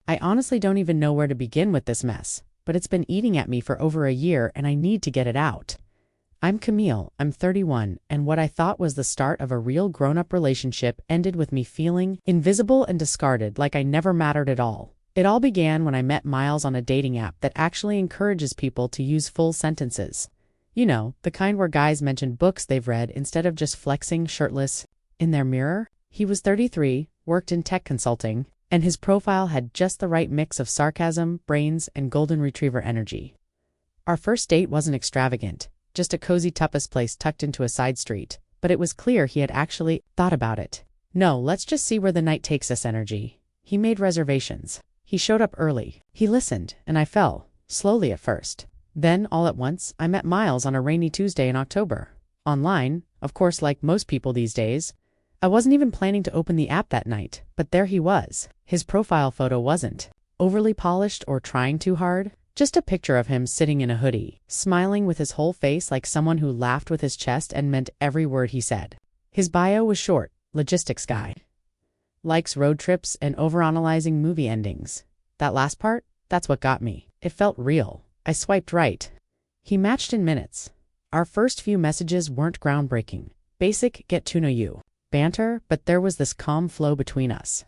I honestly don't even know where to begin with this mess, but it's been eating at me for over a year and I need to get it out. I'm Camille, I'm 31, and what I thought was the start of a real grown-up relationship ended with me feeling invisible and discarded, like I never mattered at all. It all began when I met Miles on a dating app that actually encourages people to use full sentences. You know, the kind where guys mention books they've read instead of just flexing shirtless in their mirror. He was 33, worked in tech consulting, and his profile had just the right mix of sarcasm, brains, and golden retriever energy. Our first date wasn't extravagant, just a cozy tapas place tucked into a side street, but it was clear he had actually thought about it. No, let's just see where the night takes us energy. He made reservations. He showed up early. He listened, and I fell, slowly at first. Then, all at once, I met Miles on a rainy Tuesday in October. Online, of course, like most people these days. I wasn't even planning to open the app that night, but there he was. His profile photo wasn't overly polished or trying too hard. Just a picture of him sitting in a hoodie, smiling with his whole face like someone who laughed with his chest and meant every word he said. His bio was short, logistics guy. Likes road trips and overanalyzing movie endings. That last part, that's what got me. It felt real. I swiped right. He matched in minutes. Our first few messages weren't groundbreaking. Basic get to know you banter, but there was this calm flow between us.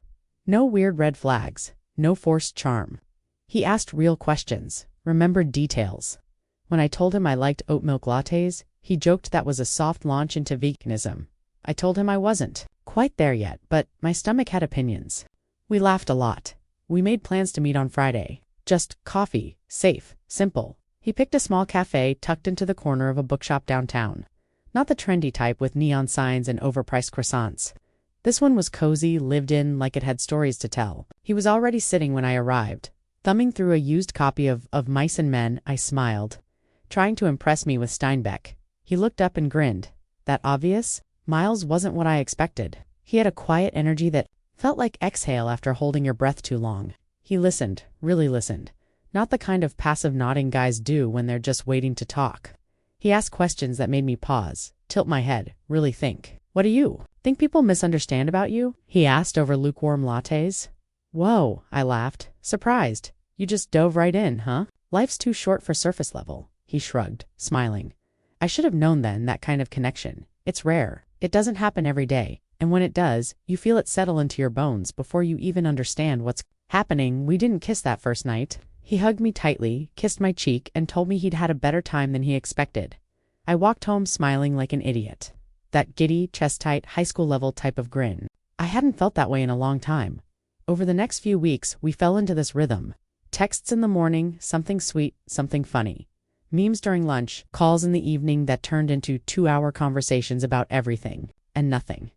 No weird red flags, no forced charm. He asked real questions, remembered details. When I told him I liked oat milk lattes, he joked that was a soft launch into veganism. I told him I wasn't quite there yet, but my stomach had opinions. We laughed a lot. We made plans to meet on Friday. Just coffee, safe, simple. He picked a small cafe tucked into the corner of a bookshop downtown. Not the trendy type with neon signs and overpriced croissants. This one was cozy, lived in, like it had stories to tell. He was already sitting when I arrived. Thumbing through a used copy of Mice and Men, I smiled, trying to impress me with Steinbeck. He looked up and grinned. That obvious? Miles wasn't what I expected. He had a quiet energy that felt like exhale after holding your breath too long. He listened, really listened. Not the kind of passive nodding guys do when they're just waiting to talk. He asked questions that made me pause, tilt my head, really think. What do you think people misunderstand about you? He asked over lukewarm lattes. Whoa, I laughed, surprised. You just dove right in, huh? Life's too short for surface level. He shrugged, smiling. I should have known then that kind of connection. It's rare. It doesn't happen every day. And when it does, you feel it settle into your bones before you even understand what's happening. We didn't kiss that first night. He hugged me tightly, kissed my cheek, and told me he'd had a better time than he expected. I walked home smiling like an idiot. That giddy, chest-tight, high school-level type of grin. I hadn't felt that way in a long time. Over the next few weeks, we fell into this rhythm. Texts in the morning, something sweet, something funny. Memes during lunch, calls in the evening that turned into 2-hour conversations about everything and nothing.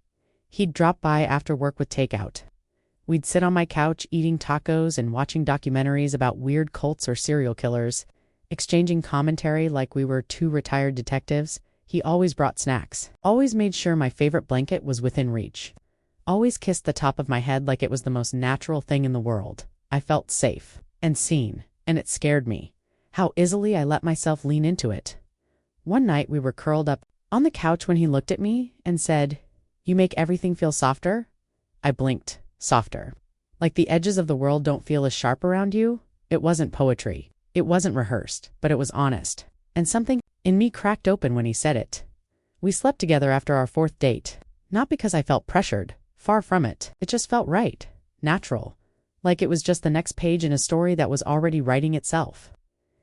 He'd drop by after work with takeout. We'd sit on my couch eating tacos and watching documentaries about weird cults or serial killers, exchanging commentary like we were two retired detectives. He always brought snacks, always made sure my favorite blanket was within reach, always kissed the top of my head like it was the most natural thing in the world. I felt safe and seen, and it scared me. How easily I let myself lean into it. One night we were curled up on the couch when he looked at me and said, "You make everything feel softer?" I blinked. Softer. Like the edges of the world don't feel as sharp around you? It wasn't poetry. It wasn't rehearsed, but it was honest. And something in me cracked open when he said it. We slept together after our 4th date. Not because I felt pressured. Far from it. It just felt right. Natural. Like it was just the next page in a story that was already writing itself.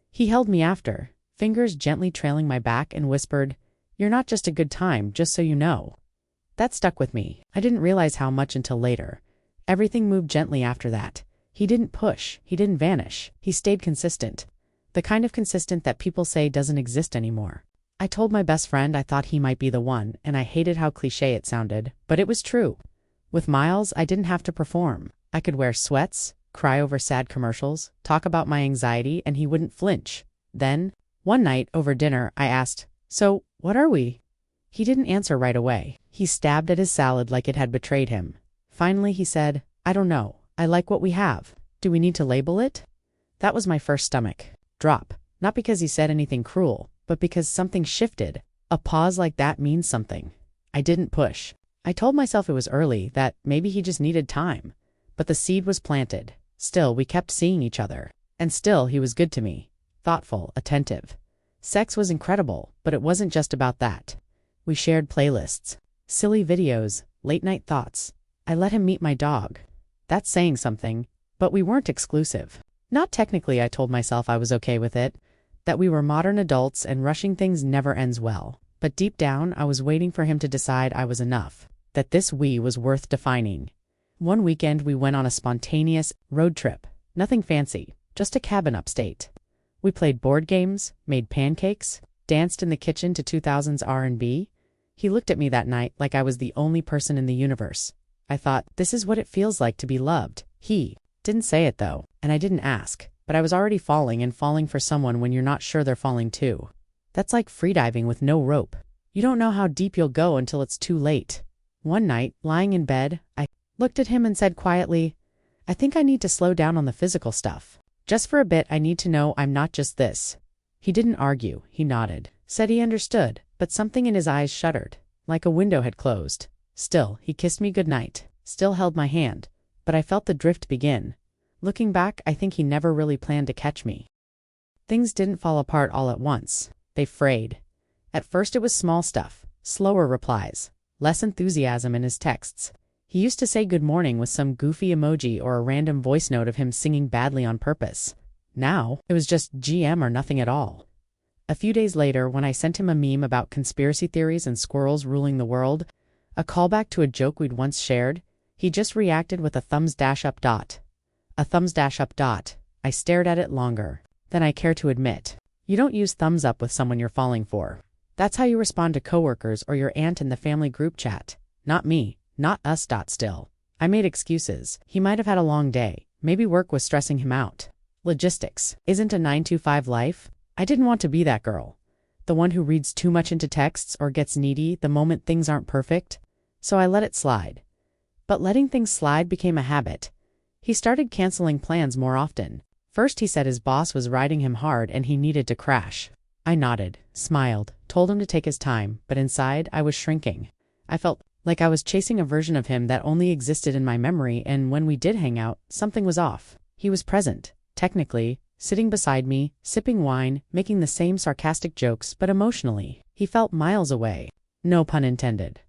He held me after, fingers gently trailing my back, and whispered, "You're not just a good time, just so you know." That stuck with me. I didn't realize how much until later. Everything moved gently after that. He didn't push. He didn't vanish. He stayed consistent. The kind of consistent that people say doesn't exist anymore. I told my best friend I thought he might be the one, and I hated how cliché it sounded, but it was true. With Miles, I didn't have to perform. I could wear sweats, cry over sad commercials, talk about my anxiety, and he wouldn't flinch. Then, one night over dinner, I asked, "So, what are we?" He didn't answer right away. He stabbed at his salad like it had betrayed him. Finally, he said, "I don't know. I like what we have. Do we need to label it?" That was my first stomach drop. Not because he said anything cruel, but because something shifted. A pause like that means something. I didn't push. I told myself it was early, that maybe he just needed time. But the seed was planted. Still, we kept seeing each other. And still, he was good to me. Thoughtful, attentive. Sex was incredible, but it wasn't just about that. We shared playlists, silly videos, late-night thoughts. I let him meet my dog. That's saying something, but we weren't exclusive. Not technically, I told myself I was okay with it, that we were modern adults and rushing things never ends well. But deep down, I was waiting for him to decide I was enough, that this we was worth defining. One weekend, we went on a spontaneous road trip. Nothing fancy, just a cabin upstate. We played board games, made pancakes, danced in the kitchen to 2000s R&B. He looked at me that night like I was the only person in the universe. I thought, this is what it feels like to be loved. He didn't say it though, and I didn't ask, but I was already falling and falling for someone when you're not sure they're falling too. That's like freediving with no rope. You don't know how deep you'll go until it's too late. One night, lying in bed, I looked at him and said quietly, I think I need to slow down on the physical stuff. Just for a bit, I need to know I'm not just this. He didn't argue, he nodded, said he understood, but something in his eyes shuddered, like a window had closed. Still, he kissed me goodnight, still held my hand, but I felt the drift begin. Looking back, I think he never really planned to catch me. Things didn't fall apart all at once. They frayed. At first it was small stuff, slower replies, less enthusiasm in his texts. He used to say good morning with some goofy emoji or a random voice note of him singing badly on purpose. Now, it was just GM or nothing at all. A few days later, when I sent him a meme about conspiracy theories and squirrels ruling the world, a callback to a joke we'd once shared, he just reacted with a thumbs dash up dot. A thumbs dash up dot. I stared at it longer than I care to admit. You don't use thumbs up with someone you're falling for. That's how you respond to coworkers or your aunt in the family group chat. Not me. Not us. Still. I made excuses. He might have had a long day. Maybe work was stressing him out. Logistics. Isn't a 9-to-5 life? I didn't want to be that girl. The one who reads too much into texts or gets needy the moment things aren't perfect. So I let it slide. But letting things slide became a habit. He started canceling plans more often. First he said his boss was riding him hard and he needed to crash. I nodded, smiled, told him to take his time, but inside I was shrinking. I felt like I was chasing a version of him that only existed in my memory, and when we did hang out, something was off. He was present, technically, sitting beside me, sipping wine, making the same sarcastic jokes, but emotionally, he felt miles away. No pun intended.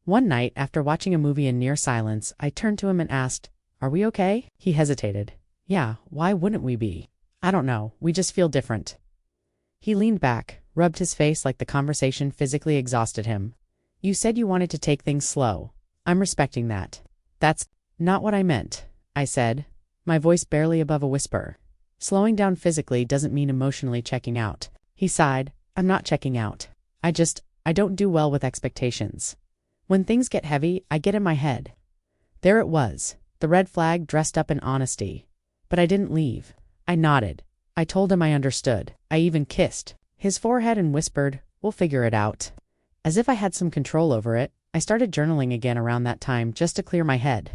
One night, after watching a movie in near silence, I turned to him and asked, "Are we okay?" He hesitated. "Yeah, why wouldn't we be?" "I don't know, we just feel different." He leaned back, rubbed his face like the conversation physically exhausted him. "You said you wanted to take things slow. I'm respecting that." "That's not what I meant," I said, my voice barely above a whisper. "Slowing down physically doesn't mean emotionally checking out." He sighed. "I'm not checking out. I don't do well with expectations. When things get heavy, I get in my head." There it was, the red flag dressed up in honesty. But I didn't leave. I nodded. I told him I understood. I even kissed his forehead and whispered, "We'll figure it out." As if I had some control over it, I started journaling again around that time just to clear my head.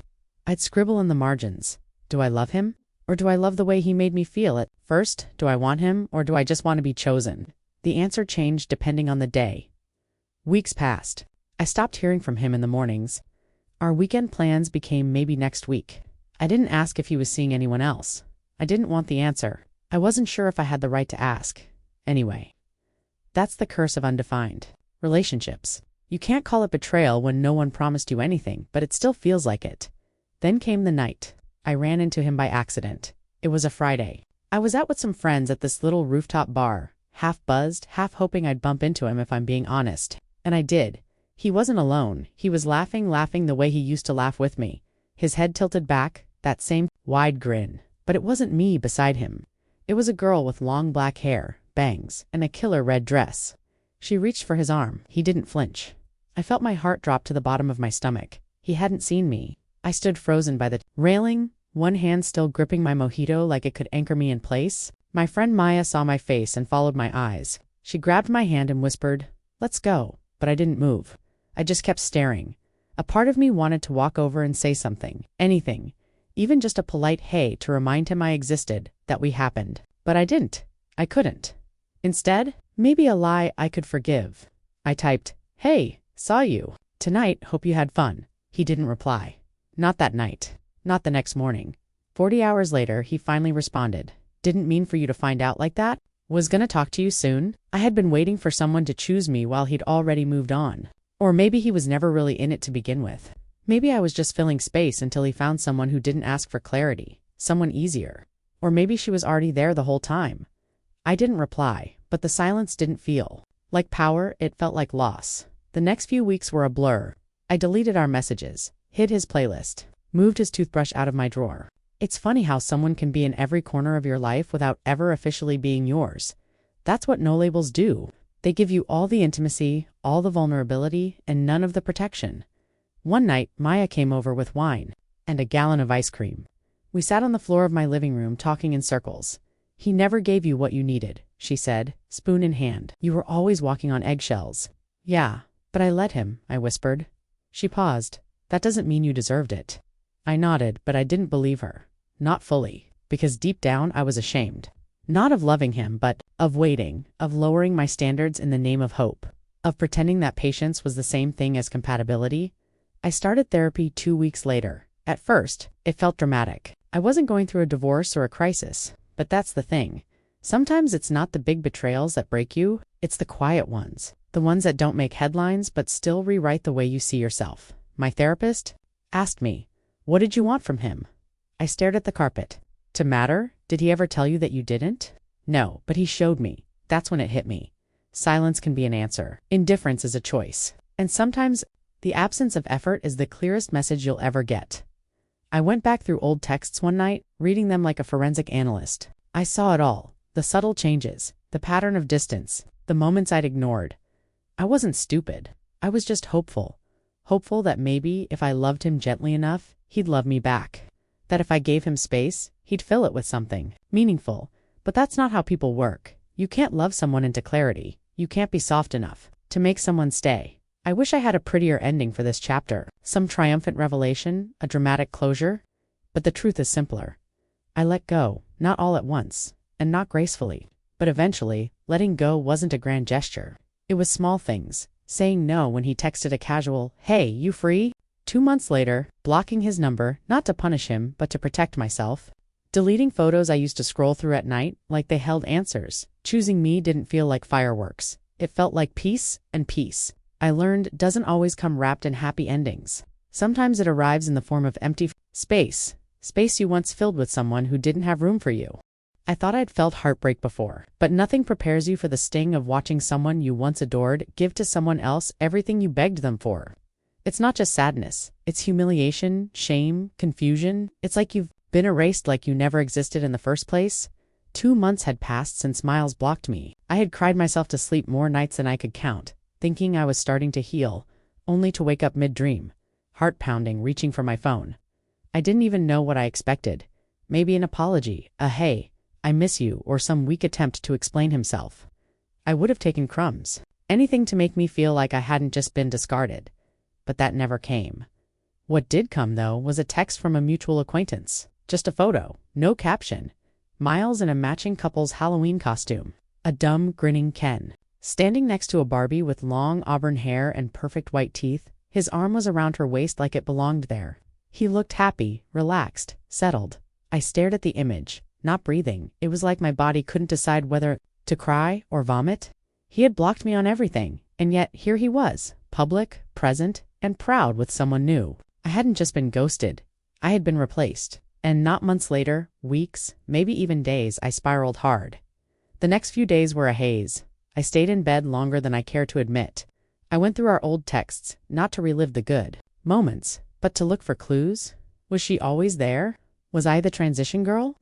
I'd scribble in the margins. Do I love him? Or do I love the way he made me feel at first? Do I want him, or do I just want to be chosen? The answer changed depending on the day. Weeks passed. I stopped hearing from him in the mornings. Our weekend plans became maybe next week. I didn't ask if he was seeing anyone else. I didn't want the answer. I wasn't sure if I had the right to ask. Anyway, that's the curse of undefined relationships. You can't call it betrayal when no one promised you anything, but it still feels like it. Then came the night. I ran into him by accident. It was a Friday. I was out with some friends at this little rooftop bar, half buzzed, half hoping I'd bump into him if I'm being honest. And I did. He wasn't alone. He was laughing the way he used to laugh with me. His head tilted back, that same wide grin. But it wasn't me beside him. It was a girl with long black hair, bangs, and a killer red dress. She reached for his arm. He didn't flinch. I felt my heart drop to the bottom of my stomach. He hadn't seen me. I stood frozen by the railing, one hand still gripping my mojito like it could anchor me in place. My friend Maya saw my face and followed my eyes. She grabbed my hand and whispered, "Let's go." But I didn't move. I just kept staring. A part of me wanted to walk over and say something, anything, even just a polite hey to remind him I existed, that we happened. But I didn't. I couldn't. Instead, maybe a lie I could forgive. I typed, "Hey, saw you tonight, hope you had fun." He didn't reply. Not that night. Not the next morning. 40 hours later, he finally responded. Didn't mean for you to find out like that. Was gonna talk to you soon. I had been waiting for someone to choose me while he'd already moved on. Or maybe he was never really in it to begin with. Maybe I was just filling space until he found someone who didn't ask for clarity, someone easier. Or maybe she was already there the whole time. I didn't reply, but the silence didn't feel like power, it felt like loss. The next few weeks were a blur. I deleted our messages, hid his playlist, moved his toothbrush out of my drawer. It's funny how someone can be in every corner of your life without ever officially being yours. That's what no labels do. They give you all the intimacy, all the vulnerability, and none of the protection. One night, Maya came over with wine and a gallon of ice cream. We sat on the floor of my living room talking in circles. He never gave you what you needed, she said, spoon in hand. You were always walking on eggshells. Yeah, but I let him, I whispered. She paused. That doesn't mean you deserved it. I nodded, but I didn't believe her. Not fully, because deep down I was ashamed. Not of loving him, but of waiting, of lowering my standards in the name of hope, of pretending that patience was the same thing as compatibility. I started therapy 2 weeks later. At first, it felt dramatic. I wasn't going through a divorce or a crisis, but that's the thing. Sometimes it's not the big betrayals that break you, it's the quiet ones, the ones that don't make headlines but still rewrite the way you see yourself. My therapist asked me, "What did you want from him?" I stared at the carpet. To matter? Did he ever tell you that you didn't? No, but he showed me. That's when it hit me. Silence can be an answer. Indifference is a choice. And sometimes, the absence of effort is the clearest message you'll ever get. I went back through old texts one night, reading them like a forensic analyst. I saw it all. The subtle changes, the pattern of distance, the moments I'd ignored. I wasn't stupid. I was just hopeful. Hopeful that maybe, if I loved him gently enough, he'd love me back. That if I gave him space, he'd fill it with something meaningful. But that's not how people work. You can't love someone into clarity. You can't be soft enough to make someone stay. I wish I had a prettier ending for this chapter, some triumphant revelation, a dramatic closure. But the truth is simpler. I let go, not all at once, and not gracefully. But eventually, letting go wasn't a grand gesture. It was small things. Saying no when he texted a casual, "Hey, you free?" 2 months later, blocking his number, not to punish him, but to protect myself. Deleting photos I used to scroll through at night like they held answers. Choosing me didn't feel like fireworks. It felt like peace, and peace, I learned, doesn't always come wrapped in happy endings. Sometimes it arrives in the form of empty space. Space you once filled with someone who didn't have room for you. I thought I'd felt heartbreak before, but nothing prepares you for the sting of watching someone you once adored give to someone else everything you begged them for. It's not just sadness. It's humiliation, shame, confusion. It's like you've been erased, like you never existed in the first place. 2 months had passed since Miles blocked me. I had cried myself to sleep more nights than I could count, thinking I was starting to heal, only to wake up mid-dream, heart pounding, reaching for my phone. I didn't even know what I expected. Maybe an apology, a "hey, I miss you," or some weak attempt to explain himself. I would have taken crumbs. Anything to make me feel like I hadn't just been discarded. But that never came. What did come, though, was a text from a mutual acquaintance. Just a photo, no caption. Miles in a matching couple's Halloween costume. A dumb, grinning Ken, standing next to a Barbie with long auburn hair and perfect white teeth. His arm was around her waist like it belonged there. He looked happy, relaxed, settled. I stared at the image, not breathing. It was like my body couldn't decide whether to cry or vomit. He had blocked me on everything, and yet here he was, public, present, and proud with someone new. I hadn't just been ghosted. I had been replaced. And not months later, weeks, maybe even days, I spiraled hard. The next few days were a haze. I stayed in bed longer than I care to admit. I went through our old texts, not to relive the good moments, but to look for clues. Was she always there? Was I the transition girl?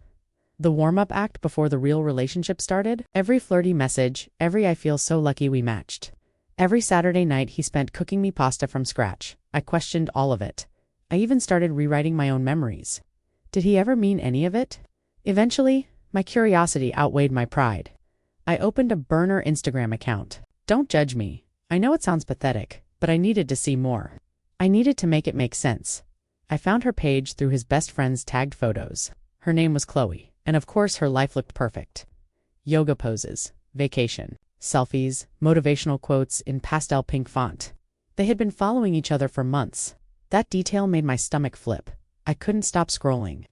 The warm-up act before the real relationship started? Every flirty message, every "I feel so lucky we matched." Every Saturday night he spent cooking me pasta from scratch. I questioned all of it. I even started rewriting my own memories. Did he ever mean any of it? Eventually, my curiosity outweighed my pride. I opened a burner Instagram account. Don't judge me. I know it sounds pathetic, but I needed to see more. I needed to make it make sense. I found her page through his best friend's tagged photos. Her name was Chloe, and of course her life looked perfect. Yoga poses, vacation, selfies, motivational quotes in pastel pink font. They had been following each other for months. That detail made my stomach flip. I couldn't stop scrolling.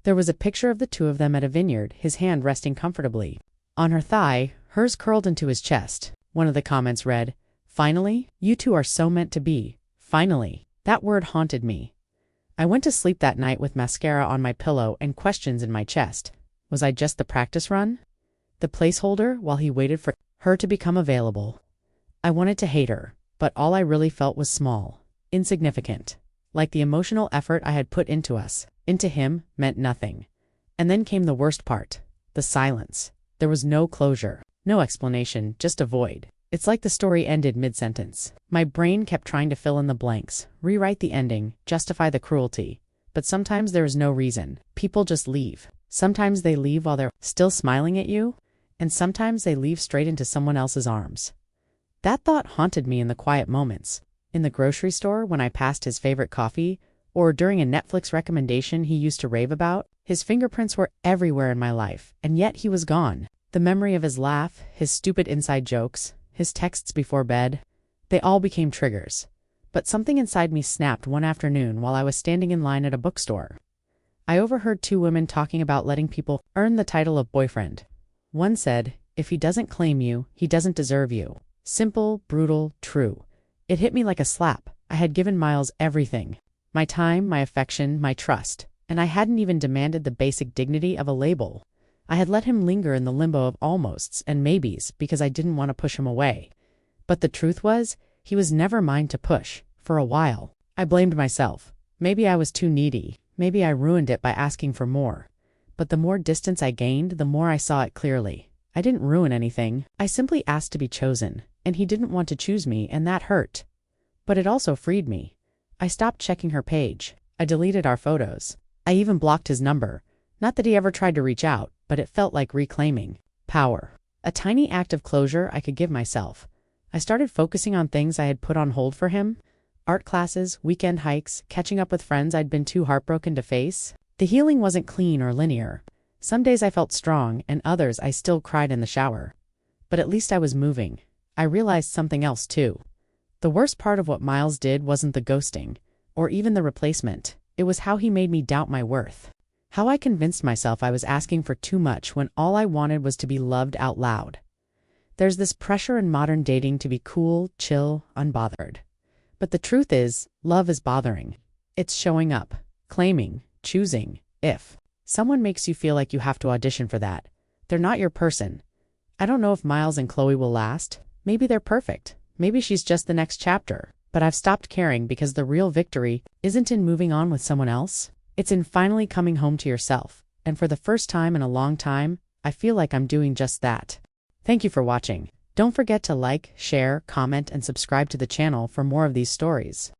There was a picture of the two of them at a vineyard, his hand resting comfortably on her thigh, hers curled into his chest. One of the comments read, "Finally, you two are so meant to be. Finally." That word haunted me. I went to sleep that night with mascara on my pillow and questions in my chest. Was I just the practice run? The placeholder while he waited for her to become available? I wanted to hate her, but all I really felt was small, insignificant. Like the emotional effort I had put into us, into him, meant nothing. And then came the worst part, the silence. There was no closure, no explanation, just a void. It's like the story ended mid-sentence. My brain kept trying to fill in the blanks, rewrite the ending, justify the cruelty. But sometimes there is no reason. People just leave. Sometimes they leave while they're still smiling at you, and sometimes they leave straight into someone else's arms. That thought haunted me in the quiet moments. In the grocery store when I passed his favorite coffee, or during a Netflix recommendation he used to rave about. His fingerprints were everywhere in my life, and yet he was gone. The memory of his laugh, his stupid inside jokes, his texts before bed, they all became triggers. But something inside me snapped one afternoon while I was standing in line at a bookstore. I overheard two women talking about letting people earn the title of boyfriend. One said, "If he doesn't claim you, he doesn't deserve you." Simple, brutal, true. It hit me like a slap. I had given Miles everything. My time, my affection, my trust. And I hadn't even demanded the basic dignity of a label. I had let him linger in the limbo of almosts and maybes because I didn't want to push him away. But the truth was, he was never mine to push, for a while. I blamed myself. Maybe I was too needy. Maybe I ruined it by asking for more. But the more distance I gained, the more I saw it clearly. I didn't ruin anything. I simply asked to be chosen, and he didn't want to choose me, and that hurt. But it also freed me. I stopped checking her page. I deleted our photos. I even blocked his number. Not that he ever tried to reach out, but it felt like reclaiming power. A tiny act of closure I could give myself. I started focusing on things I had put on hold for him. Art classes, weekend hikes, catching up with friends I'd been too heartbroken to face. The healing wasn't clean or linear. Some days I felt strong, and others I still cried in the shower. But at least I was moving. I realized something else too. The worst part of what Miles did wasn't the ghosting, or even the replacement. It was how he made me doubt my worth. How I convinced myself I was asking for too much when all I wanted was to be loved out loud. There's this pressure in modern dating to be cool, chill, unbothered. But the truth is, love is bothering. It's showing up, claiming, choosing. If someone makes you feel like you have to audition for that, they're not your person. I don't know if Miles and Chloe will last. Maybe they're perfect. Maybe she's just the next chapter. But I've stopped caring because the real victory isn't in moving on with someone else. It's in finally coming home to yourself. And for the first time in a long time, I feel like I'm doing just that. Thank you for watching. Don't forget to like, share, comment, and subscribe to the channel for more of these stories.